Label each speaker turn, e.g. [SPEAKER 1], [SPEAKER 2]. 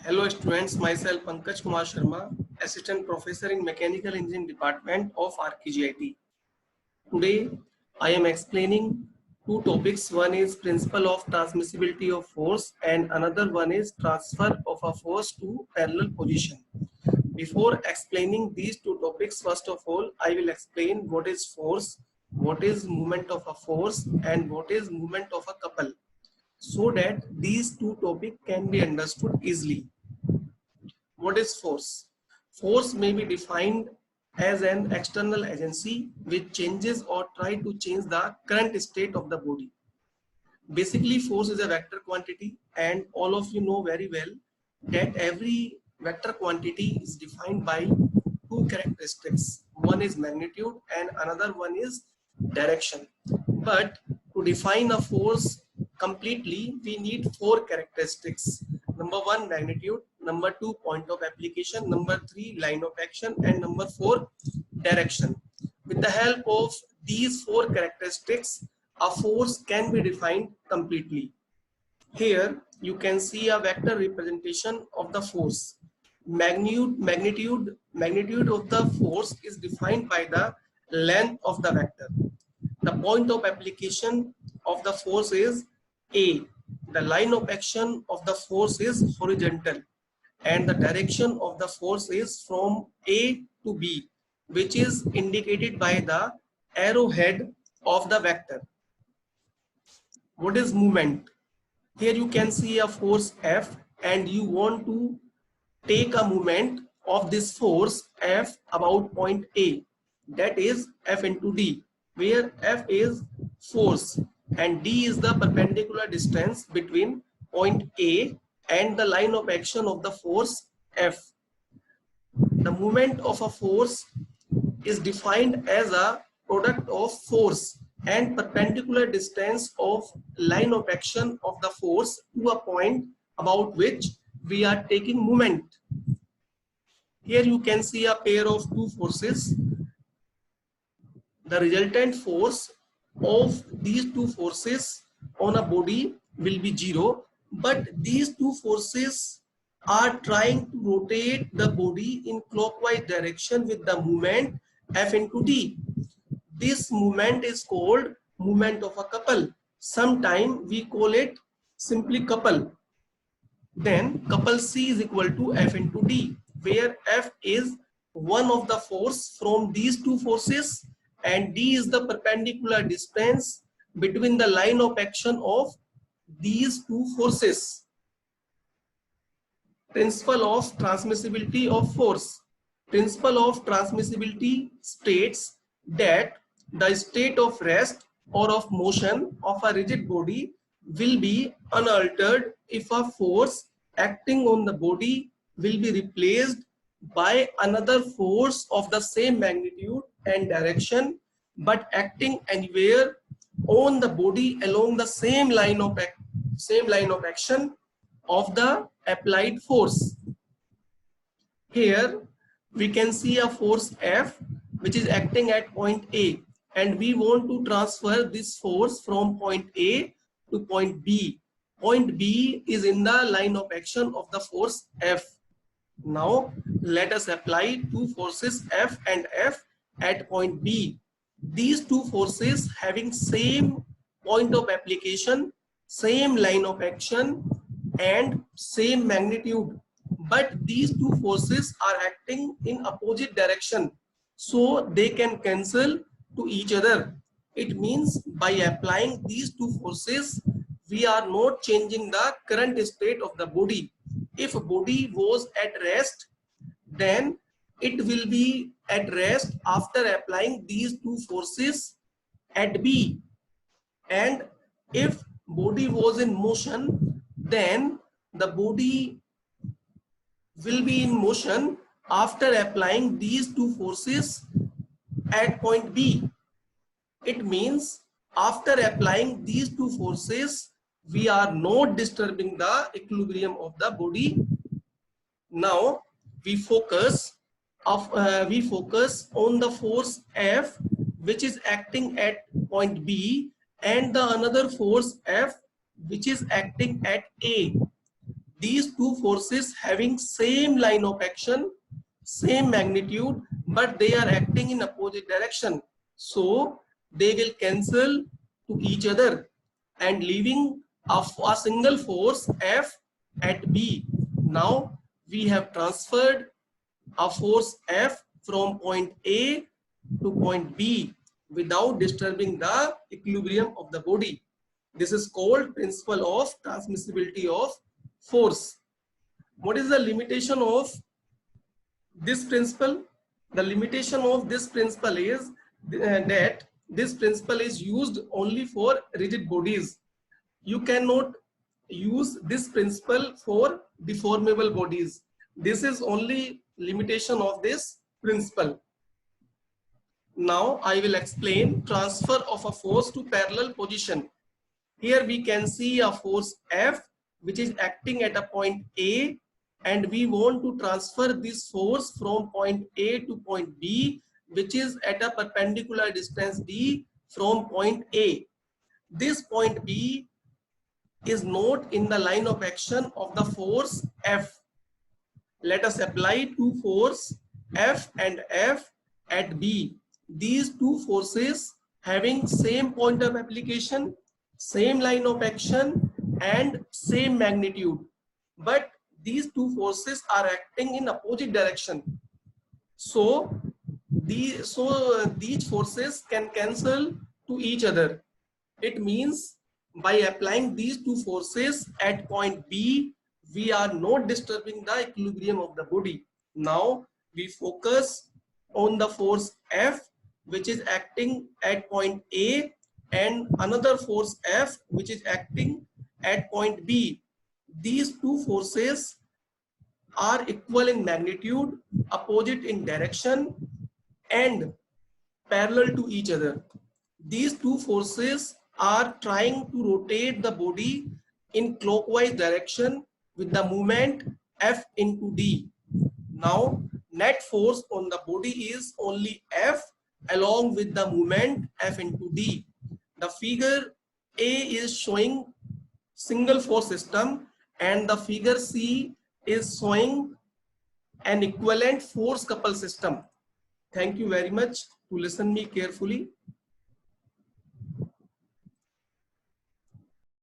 [SPEAKER 1] Hello students, myself Pankaj Kumar Sharma, Assistant Professor in Mechanical Engineering Department of RKGIT. Today I am explaining two topics. One is principle of transmissibility of force and another one is transfer of a force to parallel position. Before explaining these two topics, first of all, I will explain what is force, what is movement of a force and what is movement of a couple, so that these two topics can be understood easily. What is force? Force may be defined as an external agency which changes or try to change the current state of the body. Basically, force is a vector quantity, and all of you know very well that every vector quantity is defined by two characteristics. One is magnitude and another one is direction. But to define a force completely, we need four characteristics. Number one, magnitude. Number two, point of application. Number three, line of action. And number four, direction. With the help of these four characteristics, a force can be defined completely. Here you can see a vector representation of the force. Magnitude of the force is defined by the length of the vector. The point of application of the force is A. The line of action of the force is horizontal, and the direction of the force is from A to B, which is indicated by the arrowhead of the vector. What is movement? Here you can see a force F and you want to take a moment of this force F about point A, that is F into D, where F is force and D is the perpendicular distance between point A and the line of action of the force F. The moment of a force is defined as a product of force and perpendicular distance of line of action of the force to a point about which we are taking moment. Here you can see a pair of two forces. The resultant force of these two forces on a body will be zero, but these two forces are trying to rotate the body in clockwise direction with the moment F into D. This movement is called movement of a couple. Sometimes we call it simply couple. Then couple C is equal to F into D, where F is one of the force from these two forces and D is the perpendicular distance between the line of action of these two forces. Principle of transmissibility of force. Principle of transmissibility states that the state of rest or of motion of a rigid body will be unaltered if a force acting on the body will be replaced by another force of the same magnitude and direction but acting anywhere on the body along the same line of action of the applied force. Here we can see a force F which is acting at point A, and we want to transfer this force from point A to point B. Point B is in the line of action of the force F. Now let us apply two forces F and F at point B. These two forces having same point of application, same line of action and same magnitude, but these two forces are acting in opposite direction, so they can cancel to each other. It means by applying these two forces we are not changing the current state of the body. If body was at rest, then it will be at rest after applying these two forces at B, and if body was in motion, then the body will be in motion after applying these two forces at point B. It means after applying these two forces we are not disturbing the equilibrium of the body. Now we focus on the force F which is acting at point B and the another force F which is acting at A. these two forces having same line of action, same magnitude, but they are acting in opposite direction. So they will cancel to each other and leaving a single force F at B. Now we have transferred a force F from point A to point B without disturbing the equilibrium of the body. This is called principle of transmissibility of force. What is the limitation of this principle? The limitation of this principle is that this principle is used only for rigid bodies. You cannot use this principle for deformable bodies. This is only limitation of this principle. Now I will explain transfer of a force to parallel position. Here we can see a force F which is acting at a point A, and we want to transfer this force from point A to point B, which is at a perpendicular distance D from point A. This point B is not in the line of action of the force F. Let us apply two force F and F at B. These two forces having same point of application, same line of action and same magnitude, but these two forces are acting in opposite direction. So these forces can cancel to each other. It means by applying these two forces at point B, we are not disturbing the equilibrium of the body. Now we focus on the force F which is acting at point A and another force F which is acting at point B. These two forces are equal in magnitude, opposite in direction and parallel to each other. These two forces are trying to rotate the body in clockwise direction with the movement F into D. Now net force on the body is only F along with the movement F into D. The figure A is showing single force system and the figure C is showing an equivalent force couple system. Thank you very much to listen me carefully.